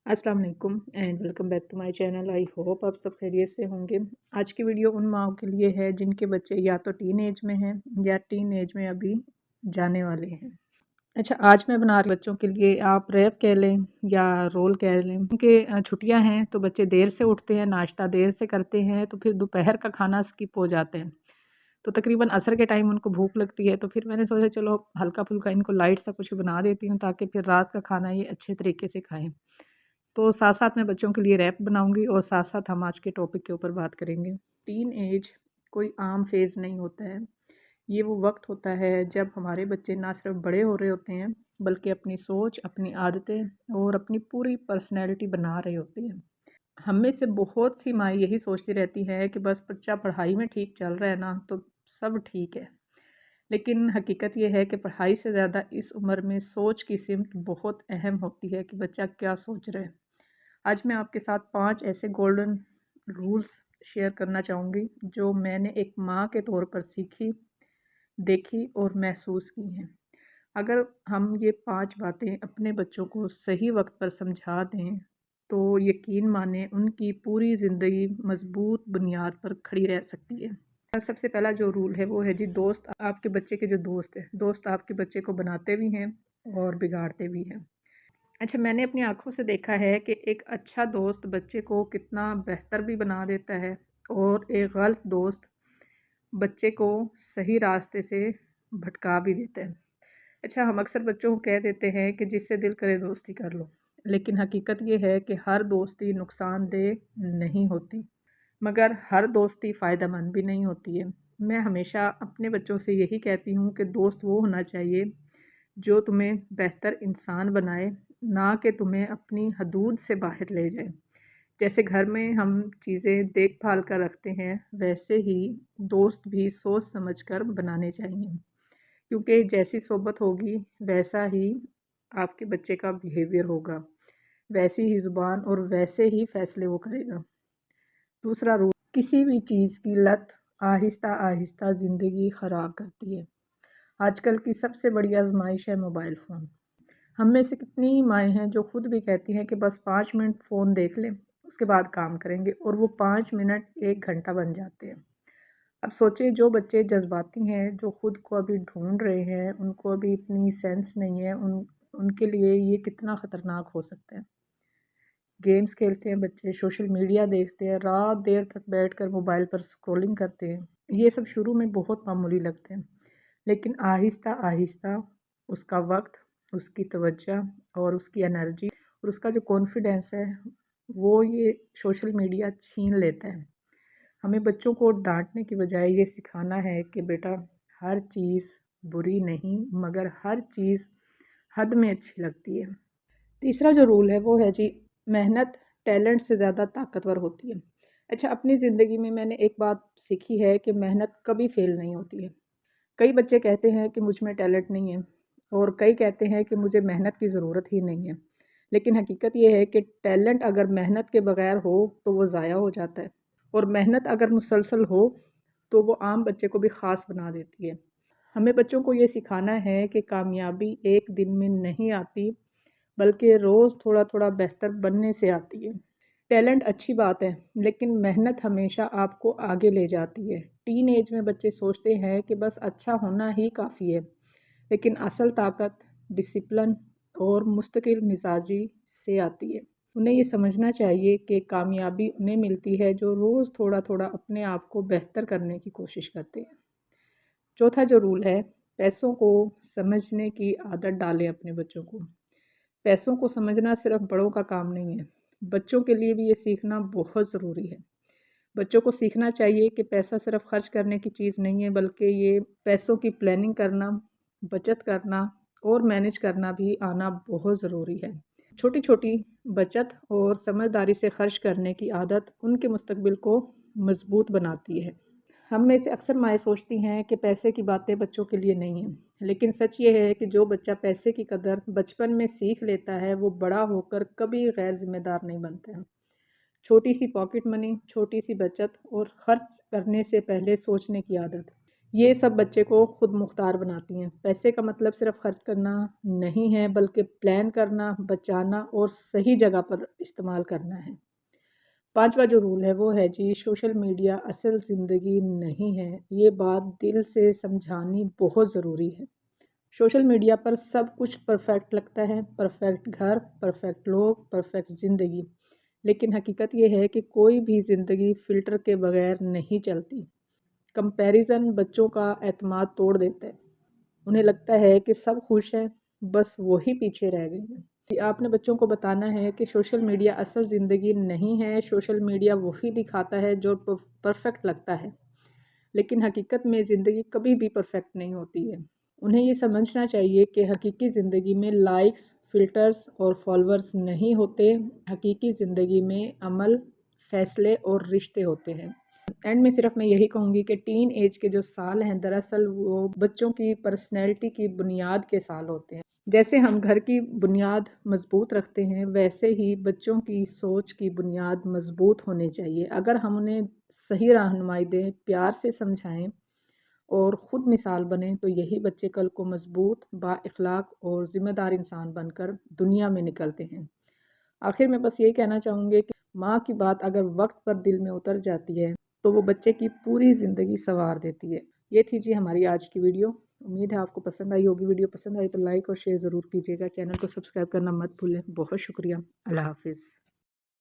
अस्सलाम वालेकुम and welcome back to my channel. I hope आप सब खैरियत से होंगे। आज की वीडियो उन माओं के लिए है जिनके बच्चे या तो टीन एज में हैं या टीन एज में अभी जाने वाले हैं। अच्छा, आज मैं बना रही बच्चों के लिए, आप रैप कह लें या रोल कह लें। उनके छुट्टियां हैं तो बच्चे देर से उठते हैं, नाश्ता देर से करते हैं, तो फिर दोपहर का खाना स्किप हो जाते हैं। तो तकरीबन असर के टाइम उनको भूख लगती है, तो फिर मैंने सोचा चलो हल्का फुल्का इनको लाइट सा कुछ बना देती हूँ ताकि फिर रात का खाना ये अच्छे तरीके से खाएं। तो साथ साथ मैं बच्चों के लिए रैप बनाऊंगी और साथ साथ हम आज के टॉपिक के ऊपर बात करेंगे। टीन एज कोई आम फेज़ नहीं होता है। ये वो वक्त होता है जब हमारे बच्चे ना सिर्फ बड़े हो रहे होते हैं बल्कि अपनी सोच, अपनी आदतें और अपनी पूरी पर्सनैलिटी बना रहे होते हैं। हम में से बहुत सी माएँ यही सोचती रहती हैं कि बस बच्चा पढ़ाई में ठीक चल रहा है ना तो सब ठीक है। लेकिन हकीकत ये है कि पढ़ाई से ज़्यादा इस उम्र में सोच की सिमत बहुत अहम होती है कि बच्चा क्या सोच रहा है। आज मैं आपके साथ 5 ऐसे गोल्डन रूल्स शेयर करना चाहूँगी जो मैंने एक माँ के तौर पर सीखी, देखी और महसूस की हैं। अगर हम ये 5 बातें अपने बच्चों को सही वक्त पर समझा दें तो यकीन माने उनकी पूरी ज़िंदगी मज़बूत बुनियाद पर खड़ी रह सकती है। सबसे पहला जो रूल है वो है जी, दोस्त आपके बच्चे के जो दोस्त हैं, दोस्त आपके बच्चे को बनाते भी हैं और बिगाड़ते भी हैं। अच्छा, मैंने अपनी आँखों से देखा है कि एक अच्छा दोस्त बच्चे को कितना बेहतर भी बना देता है और एक गलत दोस्त बच्चे को सही रास्ते से भटका भी देता है। अच्छा, हम अक्सर बच्चों को कह देते हैं कि जिससे दिल करे दोस्ती कर लो, लेकिन हकीकत ये है कि हर दोस्ती नुकसानदेह नहीं होती, मगर हर दोस्ती फ़ायदेमंद भी नहीं होती है। मैं हमेशा अपने बच्चों से यही कहती हूँ कि दोस्त वो होना चाहिए जो तुम्हें बेहतर इंसान बनाए, ना कि तुम्हें अपनी हदूद से बाहर ले जाए। जैसे घर में हम चीज़ें देखभाल कर रखते हैं, वैसे ही दोस्त भी सोच समझ कर बनाने चाहिए, क्योंकि जैसी सोबत होगी वैसा ही आपके बच्चे का बिहेवियर होगा, वैसी ही ज़ुबान और वैसे ही फ़ैसले वो करेगा। दूसरा रूल, किसी भी चीज़ की लत आहिस्ता आहिस्ता ज़िंदगी ख़राब करती है। आजकल की सबसे बड़ी आजमाइश है मोबाइल फ़ोन। हम में से कितनी माएँ हैं जो खुद भी कहती हैं कि बस 5 मिनट फ़ोन देख लें, उसके बाद काम करेंगे, और वो 5 मिनट 1 घंटा बन जाते हैं। अब सोचिए, जो बच्चे जज़्बाती हैं, जो खुद को अभी ढूँढ रहे हैं, उनको अभी इतनी सेंस नहीं है, उनके लिए ये कितना ख़तरनाक हो सकता है। गेम्स खेलते हैं बच्चे, सोशल मीडिया देखते हैं, रात देर तक बैठकर मोबाइल पर स्क्रॉलिंग करते हैं। ये सब शुरू में बहुत मामूली लगते हैं, लेकिन आहिस्ता आहिस्ता उसका वक्त, उसकी तवज्जो और उसकी एनर्जी और उसका जो कॉन्फिडेंस है वो ये सोशल मीडिया छीन लेता है। हमें बच्चों को डांटने की बजाय ये सिखाना है कि बेटा, हर चीज़ बुरी नहीं, मगर हर चीज़ हद में अच्छी लगती है। तीसरा जो रूल है वो है जी, मेहनत टैलेंट से ज़्यादा ताकतवर होती है। अच्छा, अपनी ज़िंदगी में मैंने एक बात सीखी है कि मेहनत कभी फेल नहीं होती है। कई बच्चे कहते हैं कि मुझ में टैलेंट नहीं है और कई कहते हैं कि मुझे मेहनत की ज़रूरत ही नहीं है। लेकिन हकीकत ये है कि टैलेंट अगर मेहनत के बगैर हो तो वो ज़ाया हो जाता है, और मेहनत अगर मुसलसल हो तो वो आम बच्चे को भी ख़ास बना देती है। हमें बच्चों को ये सिखाना है कि कामयाबी एक दिन में नहीं आती, बल्कि रोज़ थोड़ा थोड़ा बेहतर बनने से आती है। टैलेंट अच्छी बात है, लेकिन मेहनत हमेशा आपको आगे ले जाती है। टीन एज में बच्चे सोचते हैं कि बस अच्छा होना ही काफ़ी है, लेकिन असल ताकत डिसिप्लिन और मुस्तकिल मिजाजी से आती है। उन्हें ये समझना चाहिए कि कामयाबी उन्हें मिलती है जो रोज़ थोड़ा थोड़ा अपने आप को बेहतर करने की कोशिश करते हैं। चौथा जो रूल है, पैसों को समझने की आदत डालें अपने बच्चों को। पैसों को समझना सिर्फ बड़ों का काम नहीं है, बच्चों के लिए भी ये सीखना बहुत ज़रूरी है। बच्चों को सीखना चाहिए कि पैसा सिर्फ खर्च करने की चीज़ नहीं है, बल्कि ये पैसों की प्लानिंग करना, बचत करना और मैनेज करना भी आना बहुत ज़रूरी है। छोटी छोटी बचत और समझदारी से खर्च करने की आदत उनके मुस्तकबिल को मज़बूत बनाती है। हम में से अक्सर माएँ सोचती हैं कि पैसे की बातें बच्चों के लिए नहीं हैं, लेकिन सच ये है कि जो बच्चा पैसे की कदर बचपन में सीख लेता है वो बड़ा होकर कभी गैर जिम्मेदार नहीं बनता है। छोटी सी पॉकेट मनी, छोटी सी बचत और खर्च करने से पहले सोचने की आदत, یہ سب بچے کو خود مختار بناتی ہیں۔ پیسے کا مطلب صرف خرچ کرنا نہیں ہے، بلکہ پلان کرنا، بچانا اور صحیح جگہ پر استعمال کرنا ہے۔ 5واں جو رول ہے وہ ہے جی، سوشل میڈیا اصل زندگی نہیں ہے۔ یہ بات دل سے سمجھانی بہت ضروری ہے۔ سوشل میڈیا پر سب کچھ پرفیکٹ لگتا ہے، پرفیکٹ گھر، پرفیکٹ لوگ، پرفیکٹ زندگی، لیکن حقیقت یہ ہے کہ کوئی بھی زندگی فلٹر کے بغیر نہیں چلتی۔ کمپیریزن بچوں کا اعتماد توڑ دیتا ہے۔ انہیں لگتا ہے کہ سب خوش ہیں، بس وہی پیچھے رہ گئے ہیں۔ آپ نے بچوں کو بتانا ہے کہ سوشل میڈیا اصل زندگی نہیں ہے۔ سوشل میڈیا وہی دکھاتا ہے جو پرفیکٹ لگتا ہے، لیکن حقیقت میں زندگی کبھی بھی پرفیکٹ نہیں ہوتی ہے۔ انہیں یہ سمجھنا چاہیے کہ حقیقی زندگی میں لائکس، فلٹرز اور فالوورز نہیں ہوتے۔ حقیقی زندگی میں عمل، فیصلے اور رشتے ہوتے ہیں۔ اینڈ میں صرف میں یہی کہوں گی کہ ٹین ایج کے جو سال ہیں دراصل وہ بچوں کی پرسنالٹی کی بنیاد کے سال ہوتے ہیں۔ جیسے ہم گھر کی بنیاد مضبوط رکھتے ہیں، ویسے ہی بچوں کی سوچ کی بنیاد مضبوط ہونی چاہیے۔ اگر ہم انہیں صحیح رہنمائی دیں، پیار سے سمجھائیں اور خود مثال بنیں تو یہی بچے کل کو مضبوط، با اخلاق اور ذمہ دار انسان بن کر دنیا میں نکلتے ہیں۔ آخر میں بس یہی کہنا چاہوں گی کہ ماں کی بات اگر وقت پر دل میں اتر جاتی ہے تو وہ بچے کی پوری زندگی سنوار دیتی ہے۔ یہ تھی جی ہماری آج کی ویڈیو۔ امید ہے آپ کو پسند آئی ہوگی۔ ویڈیو پسند آئی تو لائک اور شیئر ضرور کیجیے گا۔ چینل کو سبسکرائب کرنا مت بھولیں۔ بہت شکریہ۔ اللہ حافظ۔